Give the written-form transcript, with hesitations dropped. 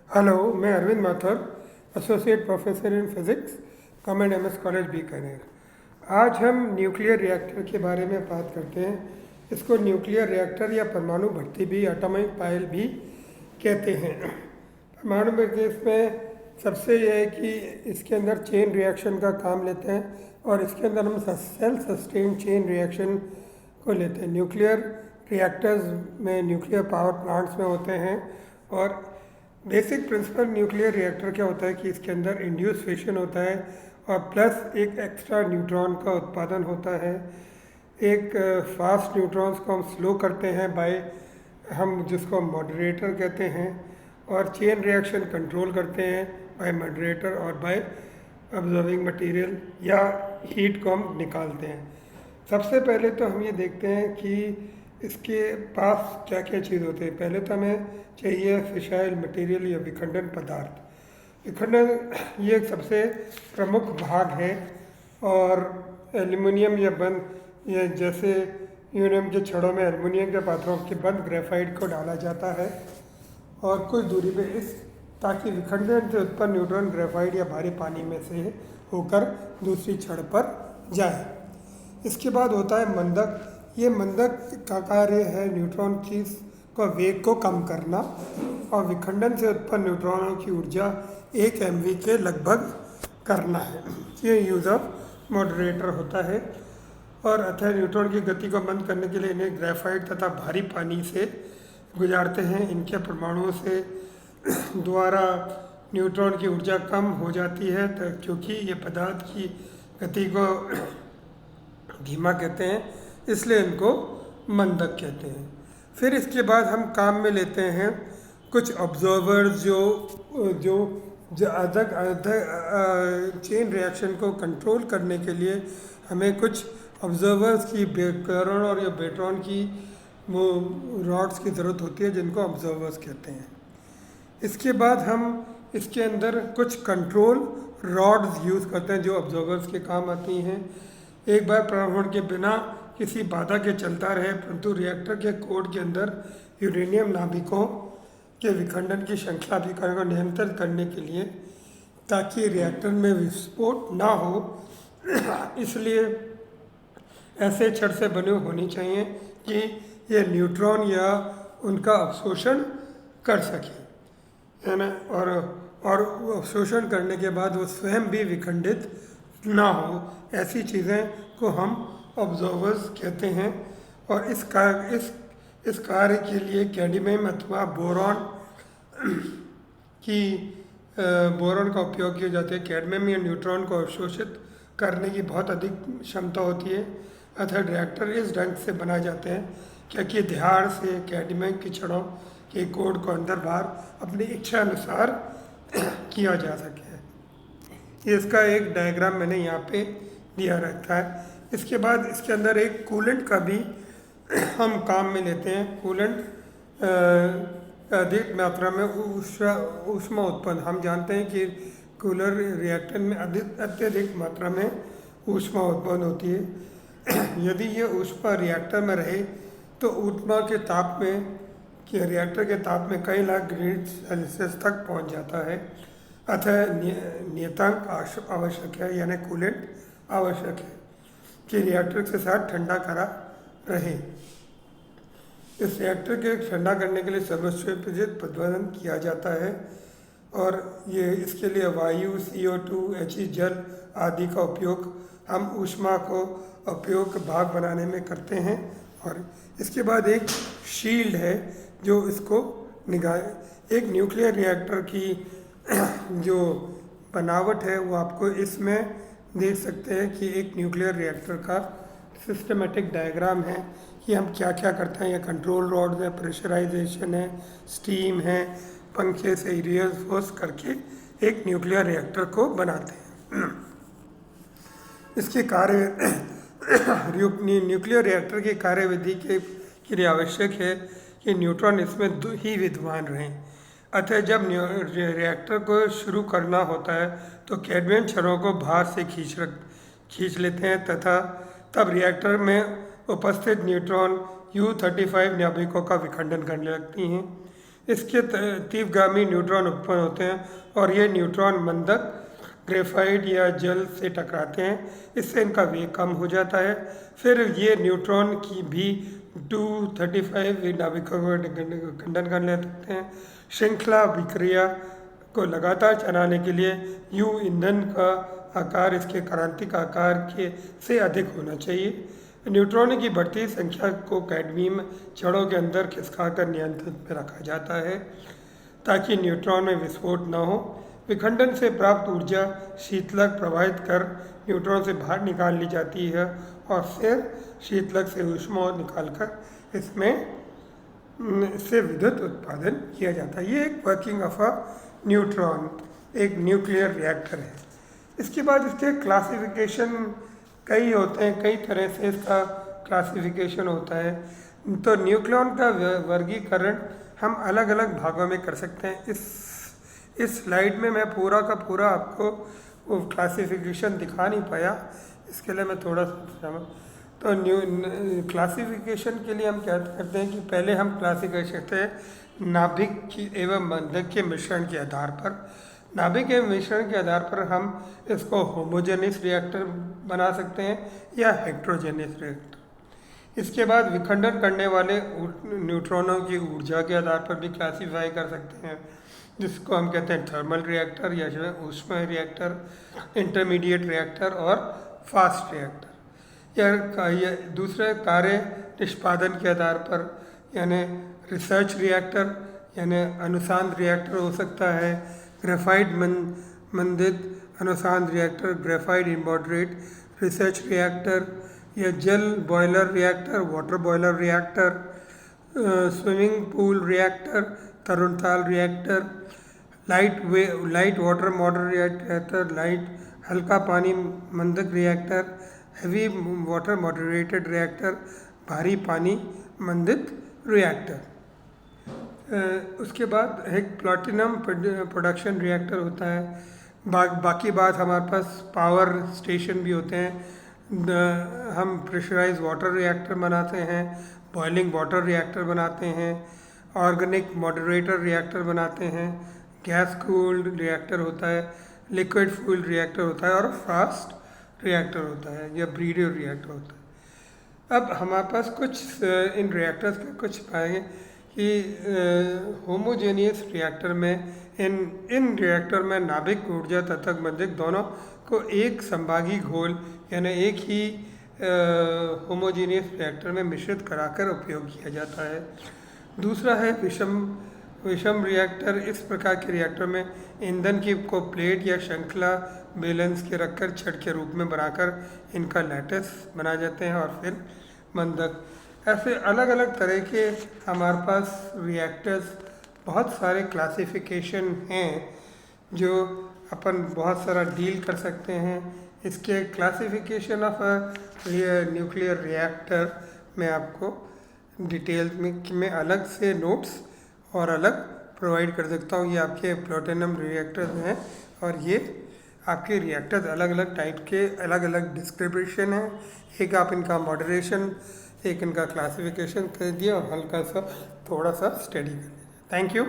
Hello, मैं Arvind Mathur, associate professor in physics, government MS college Bikaner. आज हम न्यूक्लियर रिएक्टर के बारे में बात करते हैं। इसको न्यूक्लियर रिएक्टर या परमाणु भट्टी भी, एटॉमिक पाइल भी कहते हैं। परमाणु भट्टी में सबसे यह है कि इसके अंदर चेन रिएक्शन का काम लेते हैं और इसके अंदर हम सेल्फ सस्टेन चेन रिएक्शन को लेते हैं। न्यूक्लियर रिएक्टर्स में, न्यूक्लियर पावर प्लांट्स में होते हैं और बेसिक प्रिंसिपल न्यूक्लियर रिएक्टर क्या होता है कि इसके अंदर इंड्यूस फिशन होता है और प्लस एक एक्स्ट्रा न्यूट्रॉन का उत्पादन होता है। एक फास्ट न्यूट्रॉन्स को हम स्लो करते हैं बाय, हम जिसको मॉडरेटर कहते हैं, और चेन रिएक्शन कंट्रोल करते हैं बाय मॉडरेटर और बाय ऑब्जर्विंग मटेरियल या हीट को हम निकालते हैं। सबसे पहले तो हम ये देखते हैं कि इसके पास क्या क्या चीज़ होती है। पहले तो हमें चाहिए फिशाइल मटेरियल या विखंडन पदार्थ। विखंडन ये एक सबसे प्रमुख भाग है और एल्युमिनियम या बंद, ये जैसे यूरेनियम के छड़ों में एल्युमिनियम के पात्रों के बंद ग्रेफाइट को डाला जाता है और कुछ दूरी पे इस, ताकि विखंडन से उत्पन्न न्यूट्रॉन ग्रेफाइट या भारी पानी में से होकर दूसरी छड़ पर जाए। इसके बाद होता है मंदक। ये मंदक का कार्य है न्यूट्रॉन की को वेग को कम करना और विखंडन से उत्पन्न न्यूट्रॉनों की ऊर्जा 1 MV के लगभग करना है। ये यूज़ ऑफ मॉडरेटर होता है। और अतः न्यूट्रॉन की गति को बंद करने के लिए इन्हें ग्रेफाइट तथा भारी पानी से गुजारते हैं। इनके परमाणुओं से द्वारा न्यूट्रॉन की ऊर्जा कम हो जाती है क्योंकि ये पदार्थ की गति को धीमा कहते हैं, इसलिए इनको मंदक कहते हैं। फिर इसके बाद हम काम में लेते हैं कुछ ऑब्जर्वर्स जो अधिक चेन रिएक्शन को कंट्रोल करने के लिए हमें कुछ ऑब्जर्वर्स की बेकरन और या बेट्रॉन की वो रॉड्स की ज़रूरत होती है, जिनको ऑब्जर्वर्स कहते हैं। इसके बाद हम इसके अंदर कुछ कंट्रोल रॉड्स यूज़ करते हैं जो ऑब्जर्वर्स के काम आती हैं। एक बार प्रारंभ के बिना किसी बाधा के चलता रहे, परंतु रिएक्टर के कोड के अंदर यूरेनियम नाभिकों के विखंडन की श्रृंखला अभिकरण को नियंत्रित करने के लिए, ताकि रिएक्टर में विस्फोट ना हो, इसलिए ऐसे छड़ से बने होनी चाहिए कि ये न्यूट्रॉन या उनका अवशोषण कर सके, है ना। और अवशोषण करने के बाद वो स्वयं भी विखंडित ना हो, ऐसी चीज़ें को हम ऑब्जर्वर्स कहते हैं। और इस कार्य के लिए कैडमियम अथवा बोरॉन का उपयोग किया जाता है। कैडमियम या न्यूट्रॉन को अवशोषित करने की बहुत अधिक क्षमता होती है, अतः रिएक्टर इस ढंग से बनाए जाते हैं क्योंकि ध्यान से कैडमियम की छड़ों के कोड को अंदर बाहर अपनी इच्छा अनुसार किया जा सके। इसका एक डायग्राम मैंने यहाँ पे दिया रहता है। इसके बाद इसके अंदर एक कूलेंट का भी हम काम में लेते हैं। कूलेंट अधिक मात्रा में ऊष्मा उत्पन्न, हम जानते हैं कि कूलर रिएक्टर में अत्यधिक मात्रा में ऊष्मा उत्पन्न होती है। यदि ये ऊष्मा रिएक्टर में रहे तो ऊष्मा के ताप में रिएक्टर के ताप में कई लाख डिग्री सेल्सियस तक पहुंच जाता है। अतः नियतांक आवश्यक है, यानी कूलेंट आवश्यक है कि रिएक्टर के साथ ठंडा करा रहे। इस रिएक्टर के ठंडा करने के लिए सर्वसुविधित प्रबंधन किया जाता है और ये इसके लिए वायु, CO2, He जल आदि का उपयोग हम ऊष्मा को उपयोग भाग बनाने में करते हैं। और इसके बाद एक शील्ड है जो इसको एक न्यूक्लियर रिएक्टर की जो बनावट है वो आपको इसमें देख सकते हैं कि एक न्यूक्लियर रिएक्टर का सिस्टमेटिक डायग्राम है कि हम क्या क्या करते हैं। ये कंट्रोल रॉड है, प्रेशराइजेशन है, स्टीम है, पंखे से रिइंफोर्स करके एक न्यूक्लियर रिएक्टर को बनाते हैं। इसके कार्य न्यूक्लियर रिएक्टर की कार्यविधि के लिए आवश्यक है कि न्यूट्रॉन इसमें ही विद्यमान रहें। अतः जब रिएक्टर को शुरू करना होता है तो कैडमियम छड़ों को बाहर से खींच लेते हैं तथा तब रिएक्टर में उपस्थित न्यूट्रॉन U-35 नाभिकों का विखंडन करने लगती हैं। इसके तीव्रगामी न्यूट्रॉन उत्पन्न होते हैं और ये न्यूट्रॉन मंदक ग्रेफाइट या जल से टकराते हैं, इससे इनका वेग कम हो जाता है। फिर ये न्यूट्रॉन की भी 235 नाभिकों को खंडन कर लेते हैं। श्रृंखला अभिक्रिया को लगातार चलाने के लिए यू ईंधन का आकार इसके क्रांतिक आकार के से अधिक होना चाहिए। न्यूट्रॉनों की बढ़ती संख्या को कैडमियम छड़ों के अंदर खिसकाकर नियंत्रण में रखा जाता है ताकि न्यूट्रॉन में विस्फोट न हो। विखंडन से प्राप्त ऊर्जा शीतलक प्रवाहित कर न्यूट्रॉन से बाहर निकाल ली जाती है और फिर शीतलक से ऊष्मा निकालकर इससे विद्युत उत्पादन किया जाता है। ये एक वर्किंग ऑफ अ न्यूट्रॉन, एक न्यूक्लियर रिएक्टर है। इसके बाद इसके क्लासिफिकेशन कई होते हैं, कई तरह से इसका क्लासिफिकेशन होता है। तो न्यूक्लियॉन का वर्गीकरण हम अलग अलग भागों में कर सकते हैं। इस स्लाइड में मैं पूरा का पूरा आपको वो क्लासिफिकेशन दिखा नहीं पाया, इसके लिए मैं थोड़ा सा तो क्लासिफिकेशन के लिए हम क्या करते हैं कि पहले हम क्लासिफिकेशन करते हैं नाभिक की एवं मंदक के मिश्रण के आधार पर। नाभिक एवं मिश्रण के आधार पर हम इसको होमोजेनियस रिएक्टर बना सकते हैं या हेट्रोजेनियस रिएक्टर। इसके बाद विखंडन करने वाले न्यूट्रॉनों की ऊर्जा के आधार पर भी क्लासीफाई कर सकते हैं, जिसको हम कहते हैं थर्मल रिएक्टर या जो है ऊष्मा रिएक्टर, इंटरमीडिएट रिएक्टर और फास्ट रिएक्टर। या दूसरे कार्य निष्पादन के आधार पर यानी रिसर्च रिएक्टर यानी अनुसंधान रिएक्टर हो सकता है, ग्रेफाइट मंदित अनुसंधान reactor, graphite moderated research reactor या जल boiler reactor, water boiler reactor, swimming pool reactor, तरुणताल reactor, light water model reactor, light हल्का पानी मंदक reactor, heavy water moderated reactor, भारी पानी मंदित रिएक्टर। उसके बाद एक प्लैटिनम प्रोडक्शन रिएक्टर होता है। बाकी बात हमारे पास पावर स्टेशन भी होते हैं। हम प्रेशराइज वाटर रिएक्टर बनाते हैं, बॉइलिंग वाटर रिएक्टर बनाते हैं, ऑर्गेनिक मॉडरेटर रिएक्टर बनाते हैं, गैस कूल्ड रिएक्टर होता है, लिक्विड फ्यूल रिएक्टर होता है और फास्ट रिएक्टर होता है या ब्रीडर रिएक्टर होता है। अब हमारे पास कुछ इन रिएक्टर्स के कुछ पाएंगे कि होमोजेनियस रिएक्टर में इन रिएक्टर में नाभिक ऊर्जा तथा मंदक दोनों को एक संभागी घोल यानी एक ही होमोजेनियस रिएक्टर में मिश्रित कराकर उपयोग किया जाता है। दूसरा है विषम रिएक्टर। इस प्रकार के रिएक्टर में ईंधन की को प्लेट या श्रृंखला बैलेंस के रखकर छड़ के रूप में बनाकर इनका लैटिस बनाए जाते हैं और फिर मंदक। ऐसे अलग अलग तरह के हमारे पास रिएक्टर्स बहुत सारे क्लासिफिकेशन हैं जो अपन बहुत सारा डील कर सकते हैं। इसके क्लासिफिकेशन ऑफ न्यूक्लियर रिएक्टर में आपको डिटेल में अलग से नोट्स और अलग प्रोवाइड कर सकता हूँ। ये आपके प्लैटिनम रिएक्टर्स हैं और ये आपके रिएक्टर्स अलग अलग टाइप के अलग अलग डिस्क्रिप्शन हैं। एक आप इनका मॉडरेशन, एक इनका क्लासिफिकेशन कर दिया और हल्का सा थोड़ा सा स्टडी कर लिया। Thank you.